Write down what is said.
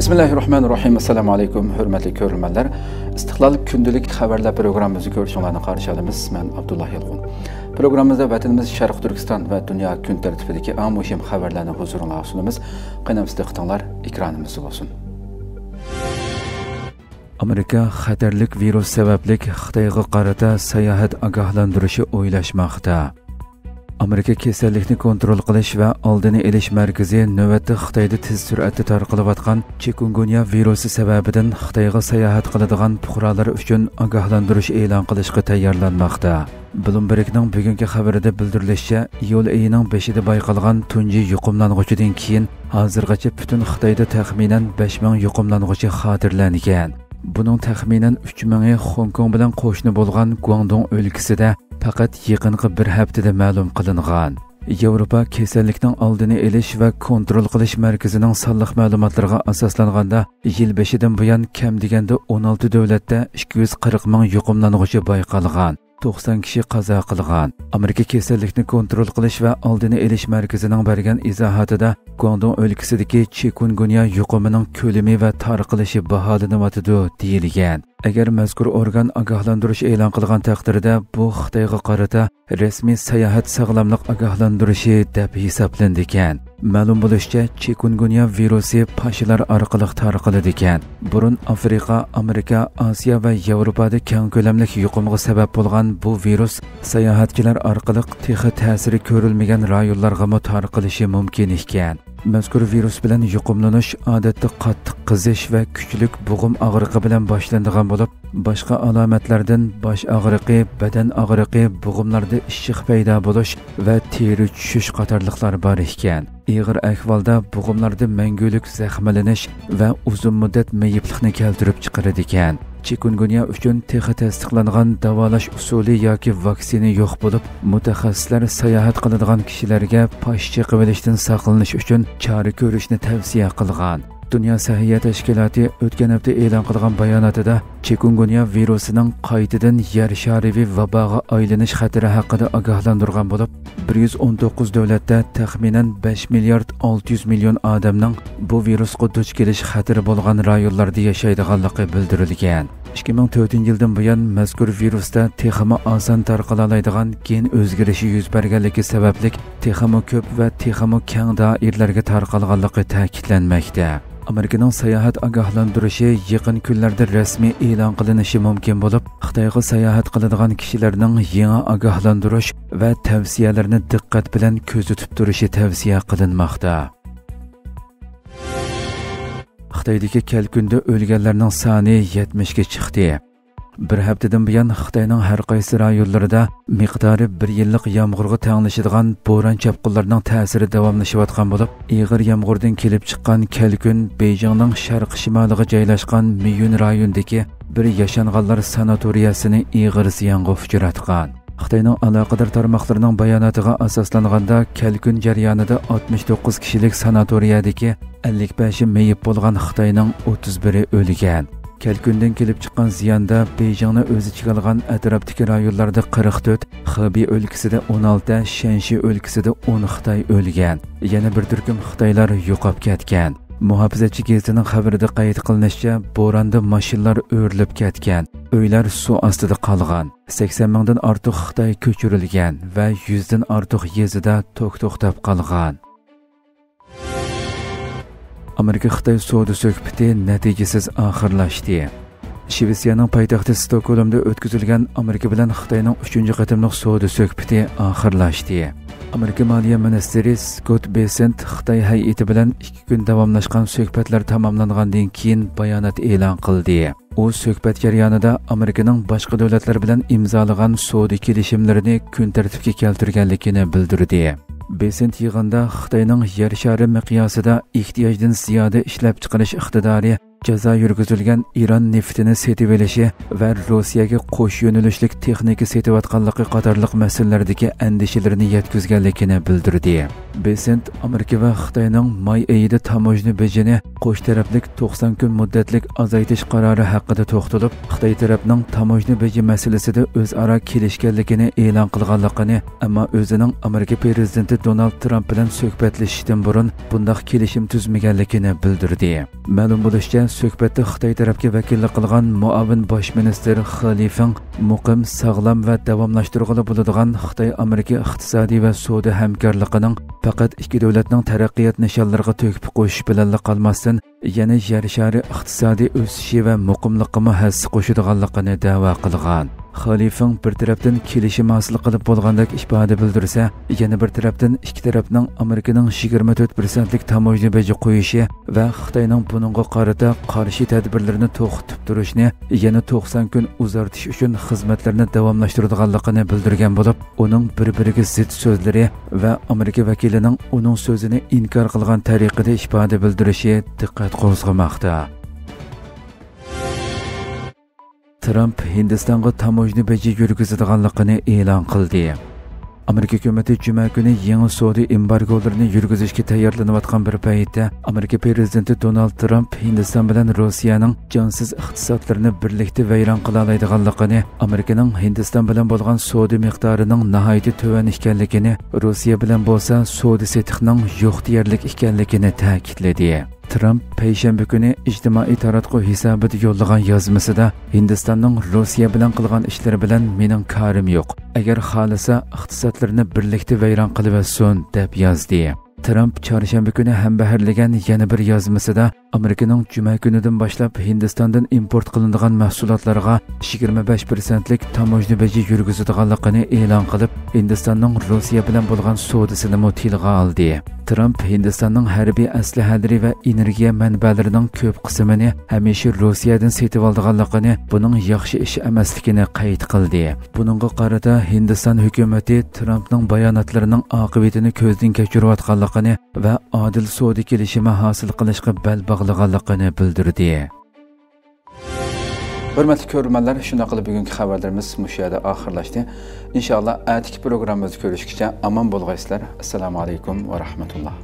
Bismillahirrahmanirrahim. Assalamu alaykum, hurmatli ko'ruvchilar. Istiqlol kundalik xabarlar programmamizni ko'rishingizni qarshi olamiz. Men Abdullah Yilg'un. Programmamizda vatanimiz Sharq Turkiston va dunyo kun tartibidagi eng muhim xabarlarni huzuringizga sunamiz. Qanamsiz diqqatinglar ekranimizda bo'lsin. Amerika xatarlik virus sababli Xitoyga qarata sayohat ogohlantirishi o'ylashmoqda. Amerika kasallikni kontrol qilish va oldini olish markazi navbatda Xitoyda tez sur'atda tarqalayotgan chikungunya virusi sababidan Xitoyga sayohat qiladigan fuqarolar uchun ogohlantirish e'lon qilishga tayyorlanmoqda. Bloombergning bugungi xabarida bildirilishicha, iyul oyining 5-ida bayqalgan tunji yuqumlang'uchidan keyin hozirgacha butun Xitoyda taxminan 5000 yuqumlang'uchi xotirlangan. Buning taxminan 3000i Hong Kong bilan qo'shni bo'lgan Guangdong o'lkasida faqat yaqinqi bir haftada ma'lum qilingan. Yevropa kasallikning oldini olish va kontrol qilish markazining sonliq ma'lumotlariga asoslanganda yil 5idan buyon kam deganda 16 davlatda 240 ming yuqumlang'uchi bayqalgan. 90 kishi qazo qilgan. Amerika kasallikni kontrol qilish va oldini olish markazining bergan izohatida Guangdong o'lkasidagi chikungunya yuqumining ko'lami va tarqalishi baholanyapti deyilgan. Agar mazkur organ ogohlantirish e'lon qilgan taqdirda bu Xitoyga qarata rasmiy sayohat sog'lomlik ogohlantirishi deb hisoblandi ekan. Ma'lum bo'lishicha, chikungunya virusi pashilar orqali tarqaladi ekan. Burun Afrika, Amerika, Osiyo va Yevropada keng ko'lamli yuqumga sabab bo'lgan bu virus sayohatchilar orqali texi ta'siri ko'rilmagan rayonlarga tarqalishi mumkin ekan. Mazkur virus bilan yuqumlanish odatda qattiq qizish va kuchlik bo'g'im og'riqi bilan boshlanadigan bo'lib, boshqa alomatlardan bosh og'riqi, badan og'riqi, bo'g'imlarda ishiq paydo bo'lish va teri tushish qatorliqlar bor ekan. Ig'ir ahvolda bo'g'imlarda mangulik zaxmlanish va uzun muddat mayiblikni keltirib chiqaradi ekan. Chikungunya uchun texi tasdiqlangan davolash usuli yoki vaksina yo'q bo'lib, mutaxassislar sayohat qiladigan kishilarga pash chiqarilishdan saqlanish uchun chora ko'rishni tavsiya qilgan. Dunyo Sahiyya tashkiloti o'tgan hafta e'lon qilgan bayonotida chikungunya virusining qaytadan yer shariviy vaboga aylanish xatari haqida ogohlantirgan bo'lib, 119 davlatda taxminan 5 milliard 600 million odamning bu virusga duch kelish xatari bo'lgan rayonlarda yashaydiganligi bildirilgan. 2004-yildan buyon mazkur virusda texmi oson tarqala oladigan gen o'zgarishi yuz berganligi sababli texmi ko'p va texmi keng doiralarga tarqalganligi ta'kidlanmoqda. Amerikaning sayohat ogohlantirishi yaqin kunlarda rasmiy e'lon qilinishi mumkin bo'lib, Xitoyga sayohat qiladigan kishilarning yangi ogohlantirish va tavsiyalarni diqqat bilan kuzatib turishi tavsiya qilinmoqda. Xitoydagi kelkunda o'lganlarning soni 70 ga chiqdi. Bir haftadan buyon Xitoyning har qaysi rayonlarida miqdori 1 yillik yomg'irga tenglashadigan bo'ron chaqinlarning ta'siri davomlashayotgan bo'lib, ig'ir yomg'irdan kelib chiqqan kelkun Beijingning sharq-shimoliga joylashgan Miyun rayonidagi bir yashanganlar sanatoriyasini ig'ir ziyonga uchratgan. Xitoyning aloqador tarmoqlarining bayonotiga asoslanganda kelkun jarayonida 69 kishilik sanatoriyadagi 55 meyib bo'lgan Xitoyning 31i o'lgan. Kelkundan kelib chiqqan ziyonda Beijingni o'z ichiga olgan atrofdagi rayonlarda 44, Xibey o'lkasida 16, Shanxi o'lkasida 10 Xitoy o'lgan. Yana bir turkum Xitoylar yo'qolib ketgan. Muhofizachi gazetining xabarida qayd qilinishicha, bo'ronda mashinalar o'rilib ketgan, uylar suv ostida qolgan. 80 mingdan ortiq Xitoy ko'chirilgan va 100 dan ortiq yezida to'xtab qolgan. Amerika Xitoy savdo suhbati natijasiz oxirlashdi. Shvetsiyaning poytaxti Stokgolmda o'tkazilgan Amerika bilan Xitoyning 3-qatimliq savdo suhbati oxirlashdi. Amerika Moliya ministri Scott Bessent Xitoy hay'ati bilan 2 kun davomlashgan suhbatlar tamomlangandan keyin bayonot e'lon qildi. U suhbat jarayonida Amerikaning boshqa davlatlar bilan imzolagan savdo kelishimlarini kun tartibga keltirganligini bildirdi. Bessent yig'inda Xitoyning yer shari miqyosida ehtiyojdan ziyoda ishlab chiqarish iqtidori, jazo yurgizilgan Iran neftini setib olishi va Rossiyaga qo'sh yo'nalishlik texnika setayotganligi qatorliq masalalardagi andishalarini yetkazganligini bildirdi. Besant Amerika va Xitoyning may oyida tamojni bejini qo'sh taraflik 90 kun muddatlik azaytish qarori haqida to'xtalib, Xitoy tarafining tamojni beji masalasida o'zaro kelishganligini e'lon qilganligini, ammo o'zining Amerika prezidenti Donald Trump bilan suhbatlashishdan burun bunday kelishim tuzmaganligini bildirdi. Ma'lum bo'lishicha, suhbatda Xitoy tarafga vakillik qilgan muavin bosh minister Xalifang muqim, sog'lom va davomlashtirg'ili bo'ladigan Xitoy-Amerika iqtisodiy va savdo hamkorligining faqat ikki davlatning taraqqiyot nishonlariga to'kib qo'yish bilan qolmasdan, yana yer shari iqtisodiy o'sishi va muqimligiga hassa qo'shadiganligini da'vo qilgan. Xalifang bir tarafdan kelishim hosil qilib bo'lgandek ifoda bildirsa, yana bir tarafdan ikki tarafning Amerikaning 24% tamojni beji qo'yishi va Xitoyning buningga qarata qarshi tadbirlarni to'xtatib turishni yana 90 kun uzartish uchun xizmatlarni davomlashtiradiganligini bildirgan bo'lib, uning bir-biriga zid so'zlari va Amerika vakilining uning so'zini inkor qilgan tariqada ifoda bildirishi diqqat qo'zg'amoqda. Trump Hindistonga tamojni beji yurgizadiganligini e'lon qildi. Amerika hukumati juma kuni yangi savdo embargolarini yurgizishga tayyorlanayotgan bir paytda Amerika prezidenti Donald Trump Hindiston bilan Rossiyaning jonsiz iqtisodlarini birlikda vayron qila oladiganligini, Amerikaning Hindiston bilan bo'lgan savdo miqdorining nihoyatda tuvan ekanligini, Rossiya bilan bo'lsa savdo setiqning yo'q deyarlik ekanligini ta'kidladi. Trump payshanba kuni ijtimoiy taratquv hisobida yo'llagan yozmasida Hindistonning Rossiya bilan qilgan ishlari bilan mening korim yo'q. Agar xohlasa iqtisodlarni birlikda vayron qilib olsin deb yozdi. Trump chorshanba kuni ham baharlagan yana bir yozmasida Amerikaning juma kunidan boshlab Hindistondan import qilinadigan mahsulotlarga 25%lik tamojni beji yurgizadiganligini e'lon qilib, Hindistonning Rossiya bilan bo'lgan savdosini tilga oldi. Trump Hindistonning harbiy aslahalari va energiya manbalarining ko'p qismini hamisha Rossiyadan setib olganligini, buning yaxshi ish emasligini qayd qildi. Buningga qarata Hindiston hukumati Trumpning bayonotlarining oqibatini ko'zdan kechirayotganligini va adil savdo kelishimi hosil qilishga bel bog'laganligini bildirdi. Hurmatli ko'ruvchilar, shunday qilib bugungi xabarlarimiz mush yerda oxirlashdi. Inshaalloh atiki programmamizda ko'rishguncha omon bo'lg'aysizlar. Assalomu alaykum va rahmatulloh.